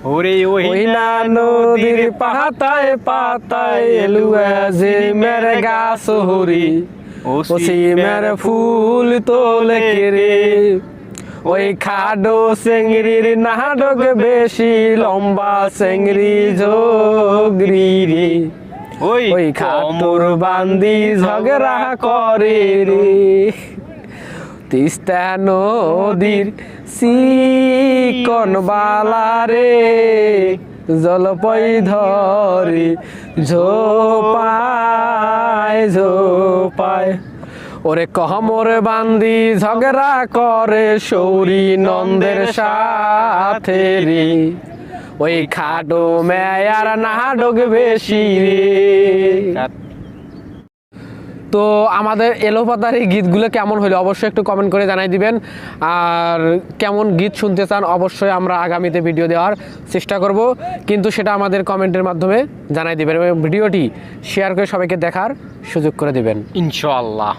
ওরে ওই না নদীর পাতায় পাতায় এলুয়া জিমের গাছ হরি ও সিমের ফুল তোলে রে ওই খাডো চেংড়ির নাডক বেশি লম্বা চেংড়ি ঝগড়ি রে ওই খাটুর বান্দি ঝগড়া করে রে তিস্তা নদীর চিকন বালা রে জলপই ধরে ঝোপায় ঝোপায় ওরে কহমর বান্দি ঝগড়া করে সৌরি নন্দের সাথে রে ওই খাটো মেয়ার নাডক বেশি রে। তো আমাদের এলোপাতার এই গীতগুলো কেমন হলো অবশ্যই একটু কমেন্ট করে জানাই দিবেন, আর কেমন গীত শুনতে চান অবশ্যই আমরা আগামীতে ভিডিও দেওয়ার চেষ্টা করব, কিন্তু সেটা আমাদের কমেন্টের মাধ্যমে জানাই দিবেন এবং ভিডিওটি শেয়ার করে সবাইকে দেখার সুযোগ করে দিবেন ইনশাআল্লাহ।